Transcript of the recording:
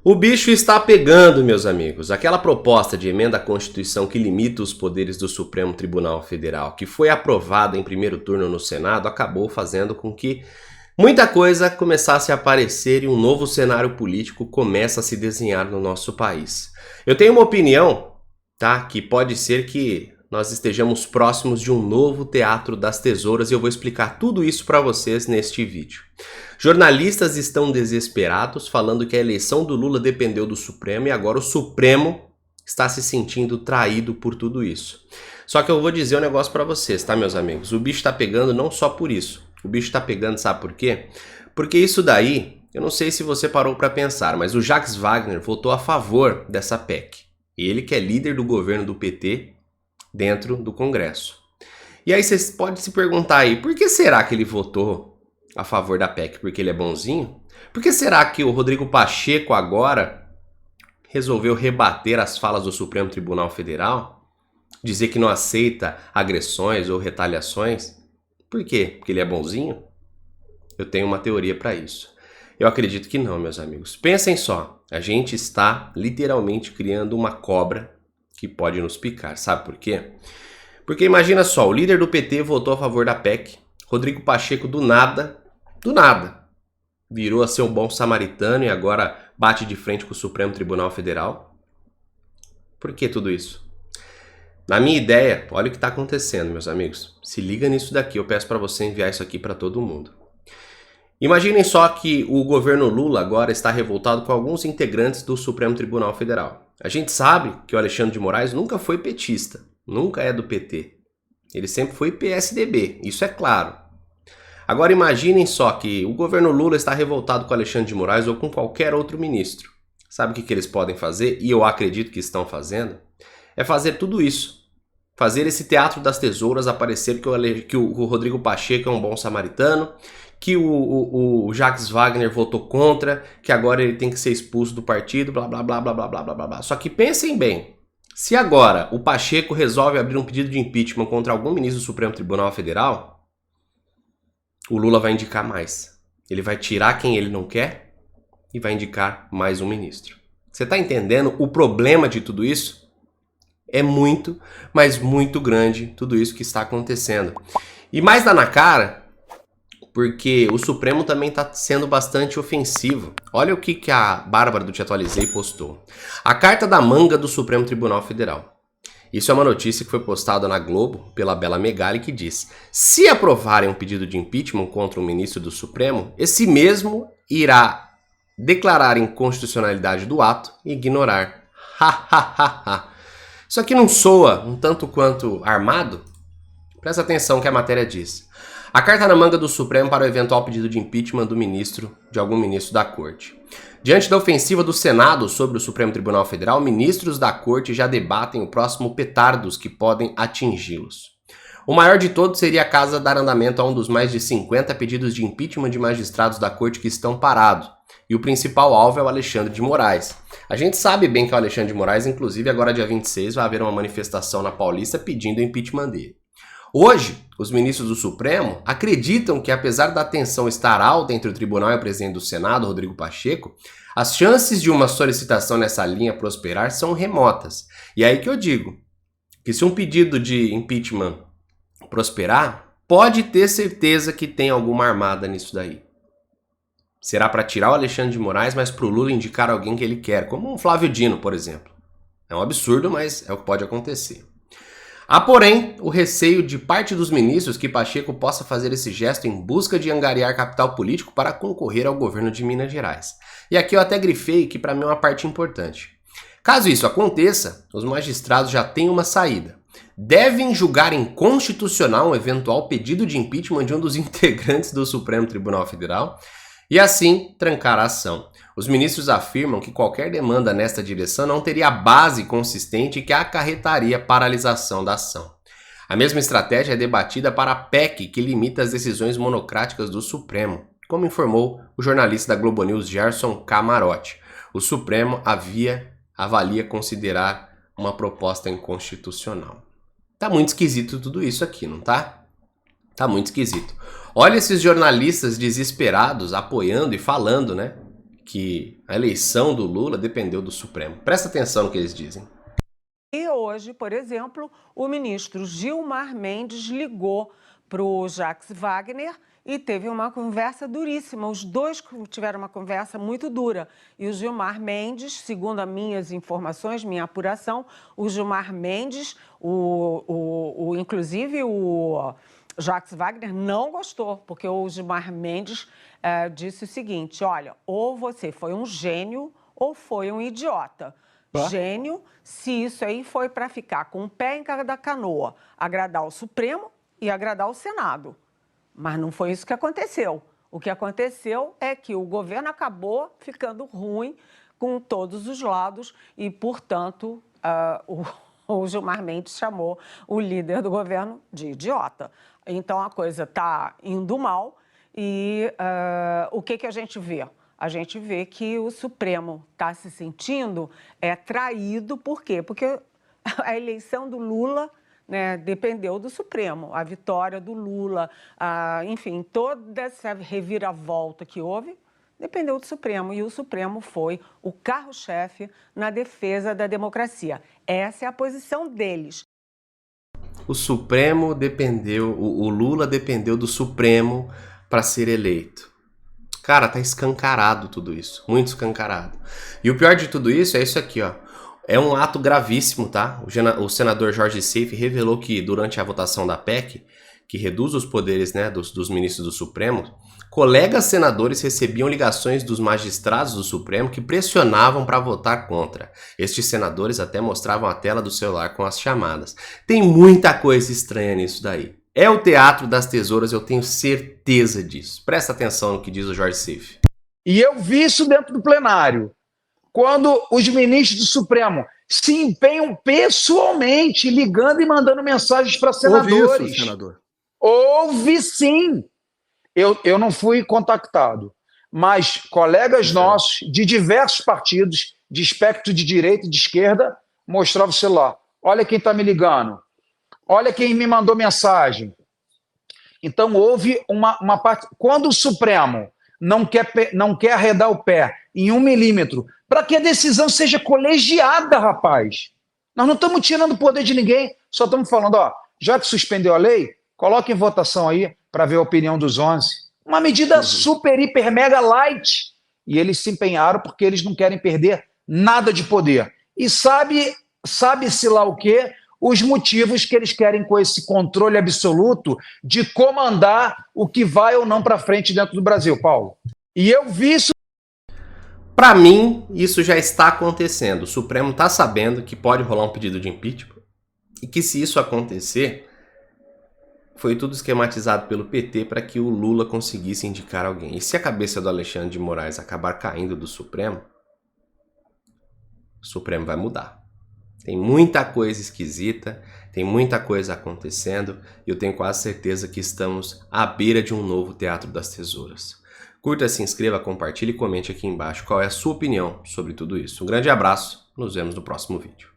O bicho está pegando, meus amigos. Aquela proposta de emenda à Constituição que limita os poderes do Supremo Tribunal Federal, que foi aprovada em primeiro turno no Senado, acabou fazendo com que muita coisa começasse a aparecer e um novo cenário político começa a se desenhar no nosso país. Eu tenho uma opinião, tá? Que pode ser que nós estejamos próximos de um novo Teatro das Tesouras e eu vou explicar tudo isso para vocês neste vídeo. Jornalistas estão desesperados, falando que a eleição do Lula dependeu do Supremo e agora o Supremo está se sentindo traído por tudo isso. Só que eu vou dizer um negócio para vocês, tá, meus amigos? O bicho está pegando não só por isso. O bicho está pegando, sabe por quê? Porque isso daí, eu não sei se você parou para pensar, mas o Jacques Wagner votou a favor dessa PEC. Ele que é líder do governo do PT dentro do Congresso. E aí vocês podem se perguntar aí, por que será que ele votou a favor da PEC? Porque ele é bonzinho? Por que será que o Rodrigo Pacheco agora resolveu rebater as falas do Supremo Tribunal Federal? Dizer que não aceita agressões ou retaliações? Por quê? Porque ele é bonzinho? Eu tenho uma teoria para isso. Eu acredito que não, meus amigos. Pensem só, a gente está literalmente criando uma cobra que pode nos picar. Sabe por quê? Porque imagina só, o líder do PT votou a favor da PEC, Rodrigo Pacheco do nada, virou a ser um bom samaritano e agora bate de frente com o Supremo Tribunal Federal. Por que tudo isso? Na minha ideia, olha o que está acontecendo, meus amigos. Se liga nisso daqui, eu peço para você enviar isso aqui para todo mundo. Imaginem só que o governo Lula agora está revoltado com alguns integrantes do Supremo Tribunal Federal. A gente sabe que o Alexandre de Moraes nunca foi petista, nunca é do PT. Ele sempre foi PSDB, isso é claro. Agora imaginem só que o governo Lula está revoltado com o Alexandre de Moraes ou com qualquer outro ministro. Sabe o que eles podem fazer? E eu acredito que estão fazendo? É fazer tudo isso. Fazer esse Teatro das Tesouras aparecer que o Rodrigo Pacheco é um bom samaritano, que o Jacques Wagner votou contra, que agora ele tem que ser expulso do partido, blá blá blá blá blá blá blá blá. Só que pensem bem, se agora o Pacheco resolve abrir um pedido de impeachment contra algum ministro do Supremo Tribunal Federal, o Lula vai indicar mais. Ele vai tirar quem ele não quer e vai indicar mais um ministro. Você está entendendo o problema de tudo isso? É muito, mas muito grande tudo isso que está acontecendo. E mais dá na cara, porque o Supremo também está sendo bastante ofensivo. Olha o que a Bárbara do Te Atualizei postou. A carta da manga do Supremo Tribunal Federal. Isso é uma notícia que foi postada na Globo pela Bela Megali que diz: se aprovarem um pedido de impeachment contra um ministro do Supremo, esse mesmo irá declarar inconstitucionalidade do ato e ignorar. Isso aqui não soa um tanto quanto armado? Presta atenção que a matéria diz. A carta na manga do Supremo para o eventual pedido de impeachment de algum ministro da Corte. Diante da ofensiva do Senado sobre o Supremo Tribunal Federal, ministros da Corte já debatem o próximo petardos que podem atingi-los. O maior de todos seria a casa dar andamento a um dos mais de 50 pedidos de impeachment de magistrados da Corte que estão parados. E o principal alvo é o Alexandre de Moraes. A gente sabe bem que é o Alexandre de Moraes, inclusive agora dia 26 vai haver uma manifestação na Paulista pedindo o impeachment dele. Hoje, os ministros do Supremo acreditam que, apesar da tensão estar alta entre o tribunal e o presidente do Senado, Rodrigo Pacheco, as chances de uma solicitação nessa linha prosperar são remotas. E é aí que eu digo que se um pedido de impeachment prosperar, pode ter certeza que tem alguma armada nisso daí. Será para tirar o Alexandre de Moraes, mas para o Lula indicar alguém que ele quer, como um Flávio Dino, por exemplo. É um absurdo, mas é o que pode acontecer. Há, porém, o receio de parte dos ministros que Pacheco possa fazer esse gesto em busca de angariar capital político para concorrer ao governo de Minas Gerais. E aqui eu até grifei que para mim é uma parte importante. Caso isso aconteça, os magistrados já têm uma saída. Devem julgar inconstitucional um eventual pedido de impeachment de um dos integrantes do Supremo Tribunal Federal e assim trancar a ação. Os ministros afirmam que qualquer demanda nesta direção não teria base consistente e que acarretaria paralisação da ação. A mesma estratégia é debatida para a PEC, que limita as decisões monocráticas do Supremo, como informou o jornalista da Globo News Gerson Camarote. O Supremo avalia considerar uma proposta inconstitucional. Tá muito esquisito tudo isso aqui, não tá? Tá muito esquisito. Olha esses jornalistas desesperados apoiando e falando, né? que a eleição do Lula dependeu do Supremo. Presta atenção no que eles dizem. E hoje, por exemplo, o ministro Gilmar Mendes ligou para o Jacques Wagner e teve uma conversa duríssima. Os dois tiveram uma conversa muito dura. E o Gilmar Mendes, segundo as minhas informações, minha apuração, o Gilmar Mendes, inclusive o Jacques Wagner não gostou, porque o Gilmar Mendes disse o seguinte: olha, ou você foi um gênio ou foi um idiota. Gênio, se isso aí foi para ficar com um pé em cada canoa, agradar o Supremo e agradar o Senado. Mas não foi isso que aconteceu. O que aconteceu é que o governo acabou ficando ruim com todos os lados e, portanto, o Gilmar Mendes chamou o líder do governo de idiota. Então, a coisa está indo mal e o que a gente vê? A gente vê que o Supremo está se sentindo traído. Por quê? Porque a eleição do Lula, né, dependeu do Supremo. A vitória do Lula, enfim, toda essa reviravolta que houve, dependeu do Supremo. E o Supremo foi o carro-chefe na defesa da democracia. Essa é a posição deles. O Supremo dependeu, o Lula dependeu do Supremo para ser eleito. Cara, tá escancarado tudo isso, muito escancarado. E o pior de tudo isso é isso aqui, ó. É um ato gravíssimo, tá? O senador Jorge Seife revelou que durante a votação da PEC, que reduz os poderes, né, dos ministros do Supremo, colegas senadores recebiam ligações dos magistrados do Supremo que pressionavam para votar contra. Estes senadores até mostravam a tela do celular com as chamadas. Tem muita coisa estranha nisso daí. É o teatro das tesouras, eu tenho certeza disso. Presta atenção no que diz o Jorge Seife. E eu vi isso dentro do plenário. Quando os ministros do Supremo se empenham pessoalmente, ligando e mandando mensagens para senadores. Houve isso, senador? Houve sim. Eu não fui contactado, mas colegas nossos de diversos partidos, de espectro de direita e de esquerda, mostravam o celular. Olha quem está me ligando. Olha quem me mandou mensagem. Então, houve uma parte... Quando o Supremo não quer arredar o pé em 1 milímetro, para que a decisão seja colegiada, rapaz. Nós não estamos tirando o poder de ninguém, só estamos falando, ó, já que suspendeu a lei, coloque em votação aí para ver a opinião dos 11. Uma medida super, hiper, mega light. E eles se empenharam porque eles não querem perder nada de poder. E sabe-se lá o quê? Os motivos que eles querem com esse controle absoluto de comandar o que vai ou não para frente dentro do Brasil, Paulo. E eu vi isso. Para mim, isso já está acontecendo. O Supremo está sabendo que pode rolar um pedido de impeachment e que, se isso acontecer, foi tudo esquematizado pelo PT para que o Lula conseguisse indicar alguém. E se a cabeça do Alexandre de Moraes acabar caindo do Supremo, o Supremo vai mudar. Tem muita coisa esquisita, tem muita coisa acontecendo e eu tenho quase certeza que estamos à beira de um novo Teatro das Tesouras. Curta, se inscreva, compartilhe e comente aqui embaixo qual é a sua opinião sobre tudo isso. Um grande abraço, nos vemos no próximo vídeo.